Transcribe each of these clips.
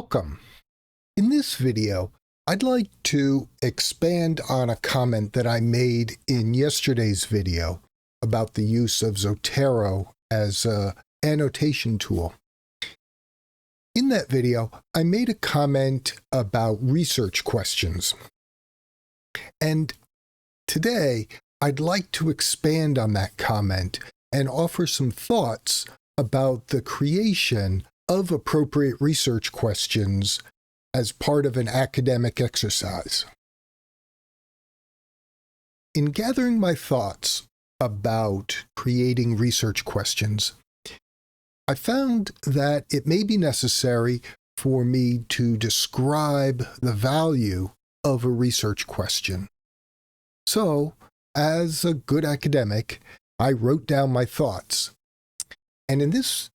Welcome. In this video, I'd like to expand on a comment that I made in yesterday's video about the use of Zotero as an annotation tool. In that video, I made a comment about research questions. And today, I'd like to expand on that comment and offer some thoughts about the creation of appropriate research questions as part of an academic exercise. In gathering my thoughts about creating research questions, I found that it may be necessary for me to describe the value of a research question. So, as a good academic, I wrote down my thoughts. And in this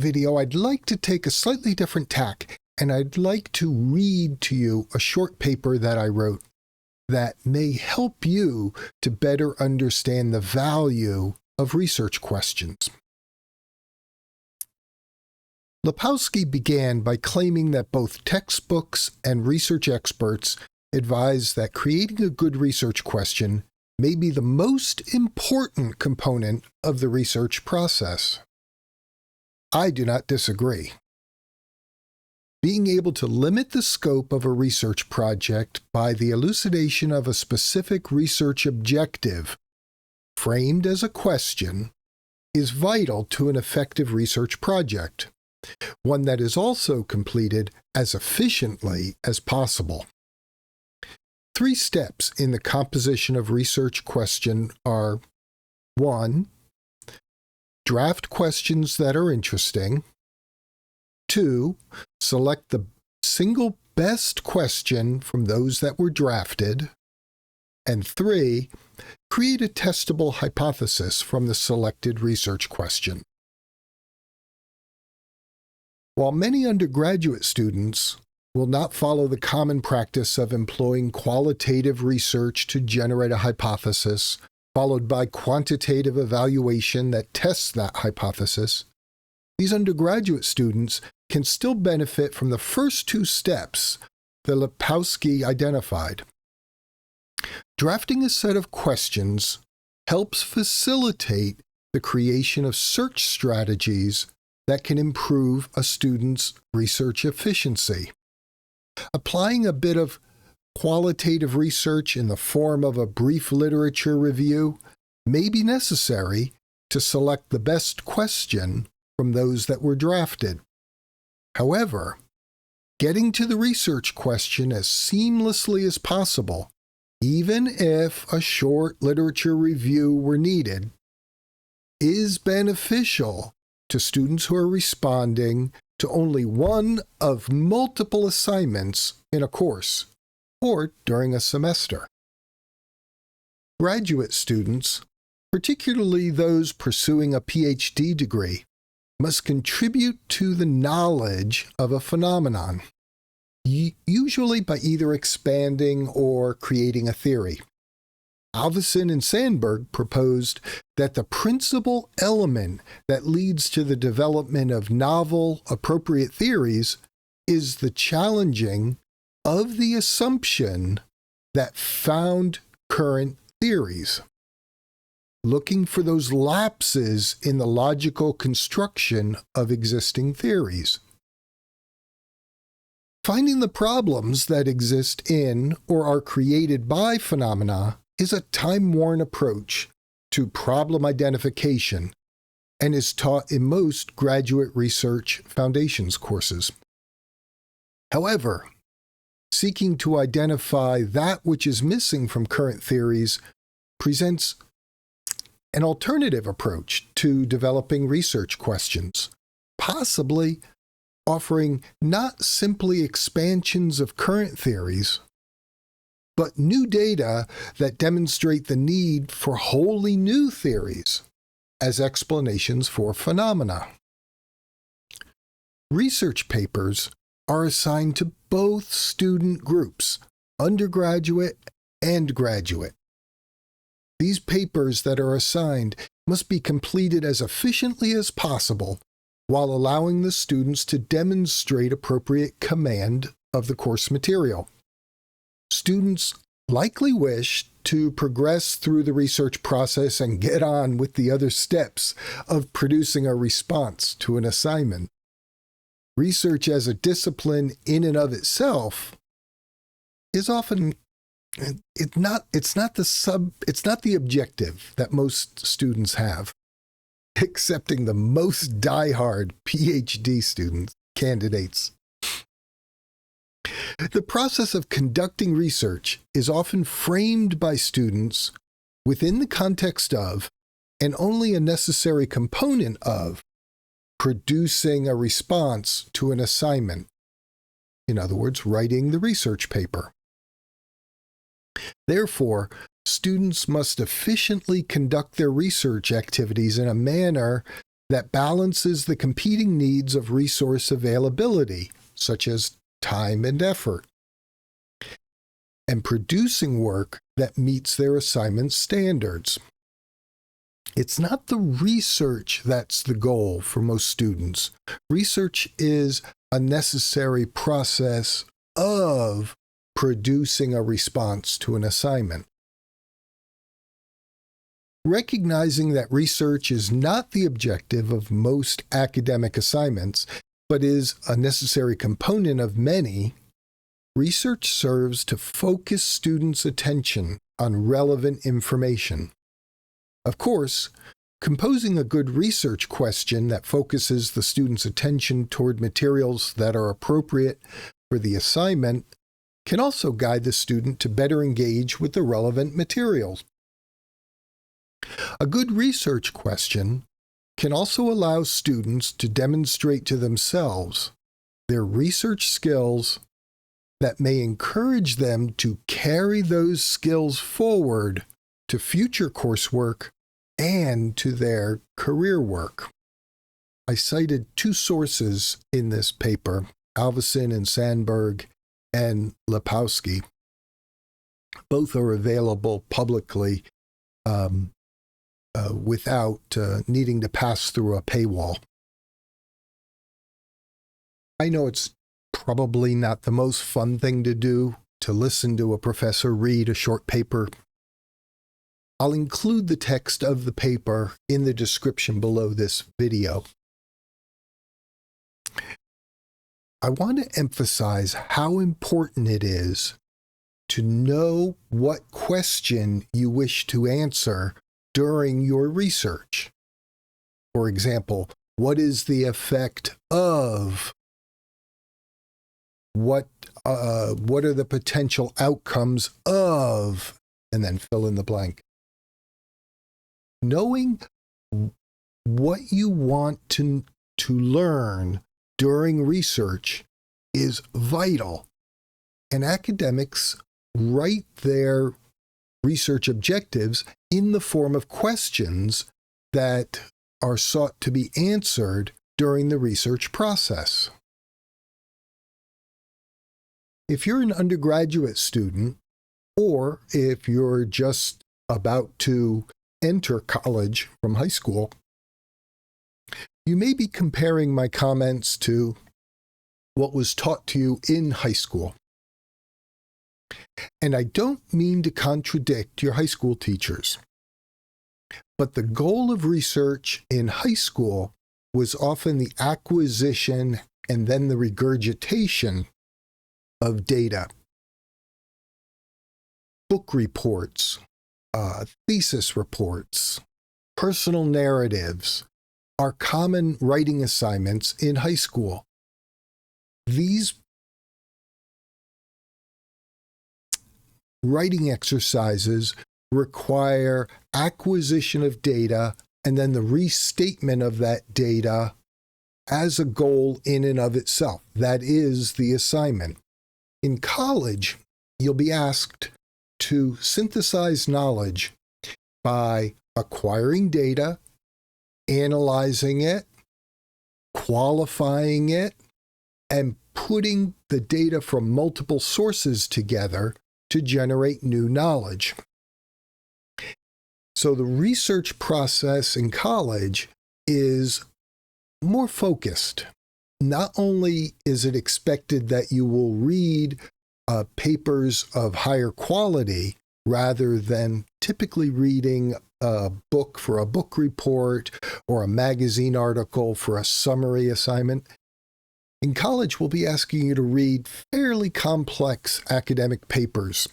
video, I'd like to take a slightly different tack, and I'd like to read to you a short paper that I wrote that may help you to better understand the value of research questions. Lipowski began by claiming that both textbooks and research experts advise that creating a good research question may be the most important component of the research process. I do not disagree. Being able to limit the scope of a research project by the elucidation of a specific research objective, framed as a question, is vital to an effective research project, one that is also completed as efficiently as possible. 3 steps in the composition of research question are: 1. Draft questions that are interesting. 2. Select the single best question from those that were drafted. And 3. Create a testable hypothesis from the selected research question. While many undergraduate students will not follow the common practice of employing qualitative research to generate a hypothesis, followed by quantitative evaluation that tests that hypothesis, these undergraduate students can still benefit from the first 2 steps that Lipowski identified. Drafting a set of questions helps facilitate the creation of search strategies that can improve a student's research efficiency. Applying a bit of qualitative research in the form of a brief literature review may be necessary to select the best question from those that were drafted. However, getting to the research question as seamlessly as possible, even if a short literature review were needed, is beneficial to students who are responding to only one of multiple assignments in a course or during a semester. Graduate students, particularly those pursuing a Ph.D. degree, must contribute to the knowledge of a phenomenon, usually by either expanding or creating a theory. Alvison and Sandberg proposed that the principal element that leads to the development of novel, appropriate theories is the challenging of the assumption that found current theories, looking for those lapses in the logical construction of existing theories. Finding the problems that exist in or are created by phenomena is a time-worn approach to problem identification and is taught in most graduate research foundations courses. However, seeking to identify that which is missing from current theories presents an alternative approach to developing research questions, possibly offering not simply expansions of current theories, but new data that demonstrate the need for wholly new theories as explanations for phenomena. Research papers are assigned to both student groups, undergraduate and graduate. These papers that are assigned must be completed as efficiently as possible while allowing the students to demonstrate appropriate command of the course material. Students likely wish to progress through the research process and get on with the other steps of producing a response to an assignment. Research as a discipline in and of itself is often it's not the objective that most students have, excepting the most diehard Ph.D. candidates. The process of conducting research is often framed by students within the context of, and only a necessary component of, producing a response to an assignment. In other words, writing the research paper. Therefore, students must efficiently conduct their research activities in a manner that balances the competing needs of resource availability, such as time and effort, and producing work that meets their assignment standards. It's not the research that's the goal for most students. Research is a necessary process of producing a response to an assignment. Recognizing that research is not the objective of most academic assignments, but is a necessary component of many, research serves to focus students' attention on relevant information. Of course, composing a good research question that focuses the student's attention toward materials that are appropriate for the assignment can also guide the student to better engage with the relevant materials. A good research question can also allow students to demonstrate to themselves their research skills that may encourage them to carry those skills forward to future coursework and to their career work. I cited two sources in this paper, Alvison and Sandberg and Lipowski. Both are available publicly without needing to pass through a paywall. I know it's probably not the most fun thing to do, to listen to a professor read a short paper. I'll include the text of the paper in the description below this video. I want to emphasize how important it is to know what question you wish to answer during your research. For example, what is the effect of? What are the potential outcomes of? And then fill in the blank. Knowing what you want to learn during research is vital, and academics write their research objectives in the form of questions that are sought to be answered during the research process. If you're an undergraduate student, or if you're just about to enter college from high school, you may be comparing my comments to what was taught to you in high school. And I don't mean to contradict your high school teachers, but the goal of research in high school was often the acquisition and then the regurgitation of data. Book reports, thesis reports, personal narratives are common writing assignments in high school. These writing exercises require acquisition of data and then the restatement of that data as a goal in and of itself. That is the assignment. In college, you'll be asked to synthesize knowledge by acquiring data, analyzing it, qualifying it, and putting the data from multiple sources together to generate new knowledge. So the research process in college is more focused. Not only is it expected that you will read papers of higher quality rather than typically reading a book for a book report or a magazine article for a summary assignment. In college, we'll be asking you to read fairly complex academic papers,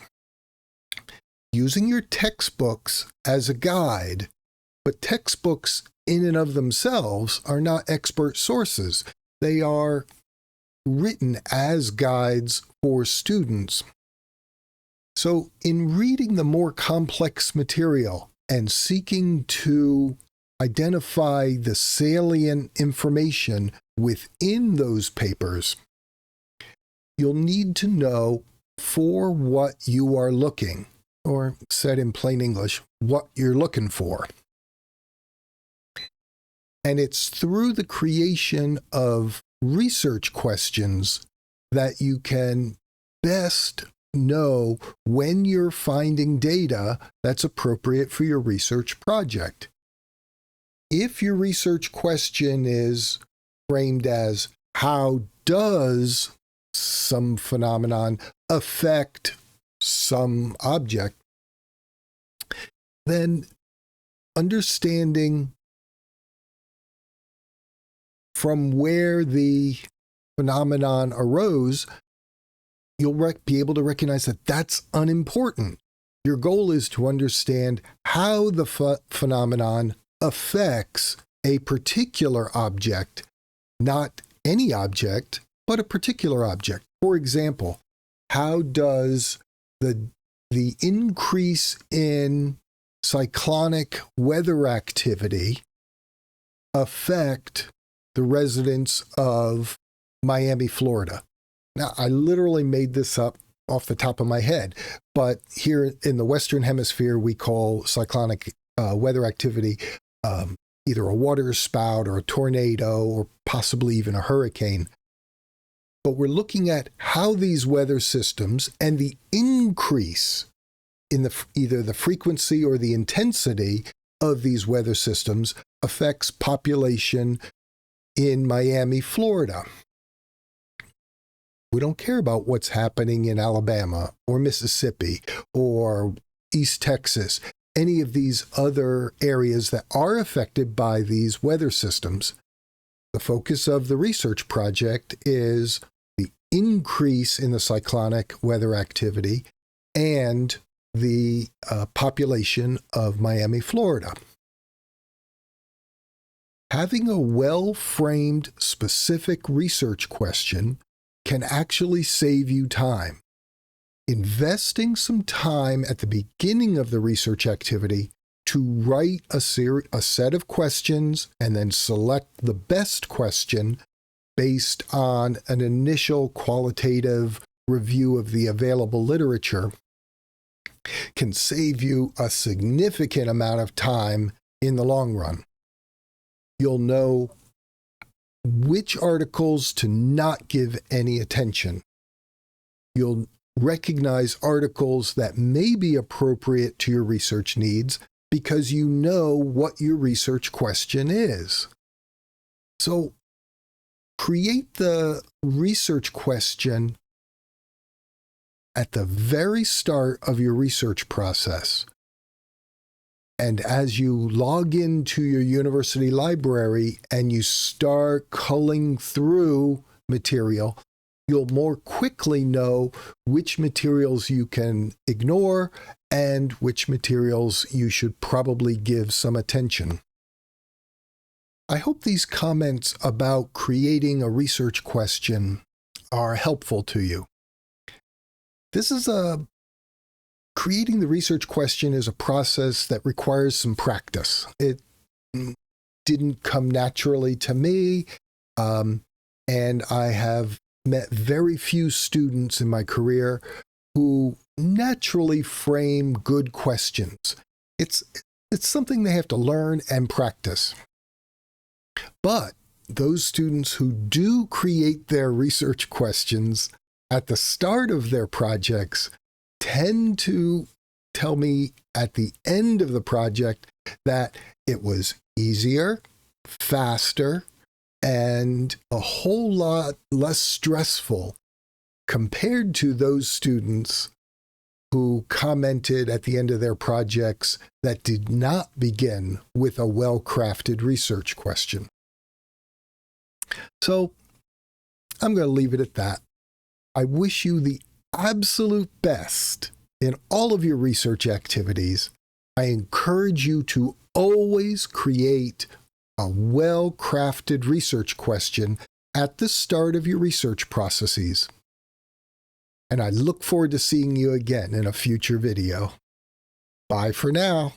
using your textbooks as a guide, but textbooks in and of themselves are not expert sources. They are written as guides for students. So in reading the more complex material and seeking to identify the salient information within those papers, you'll need to know for what you are looking, or said in plain English, what you're looking for. And it's through the creation of research questions that you can best know when you're finding data that's appropriate for your research project. If your research question is framed as, how does some phenomenon affect some object, then understanding from where the phenomenon arose, you'll be able to recognize that that's unimportant. Your goal is to understand how the phenomenon affects a particular object, not any object, but a particular object. For example, how does the increase in cyclonic weather activity affect the residents of Miami, Florida? Now, I literally made this up off the top of my head, but here in the Western Hemisphere, we call cyclonic weather activity either a water spout or a tornado or possibly even a hurricane. But we're looking at how these weather systems and the increase in either the frequency or the intensity of these weather systems affects population in Miami, Florida. We don't care about what's happening in Alabama or Mississippi or East Texas, any of these other areas that are affected by these weather systems. The focus of the research project is the increase in the cyclonic weather activity and the population of Miami, Florida. Having a well-framed, specific research question can actually save you time. Investing some time at the beginning of the research activity to write a set of questions and then select the best question based on an initial qualitative review of the available literature can save you a significant amount of time in the long run. You'll know which articles to not give any attention. You'll recognize articles that may be appropriate to your research needs because you know what your research question is. So create the research question at the very start of your research process. And as you log into your university library and you start culling through material, you'll more quickly know which materials you can ignore and which materials you should probably give some attention. I hope these comments about creating a research question are helpful to you. Creating the research question is a process that requires some practice. It didn't come naturally to me, and I have met very few students in my career who naturally frame good questions. It's something they have to learn and practice. But those students who do create their research questions at the start of their projects tend to tell me at the end of the project that it was easier, faster, and a whole lot less stressful compared to those students who commented at the end of their projects that did not begin with a well-crafted research question. So I'm going to leave it at that. I wish you the absolute best in all of your research activities. I encourage you to always create a well-crafted research question at the start of your research processes. And I look forward to seeing you again in a future video. Bye for now.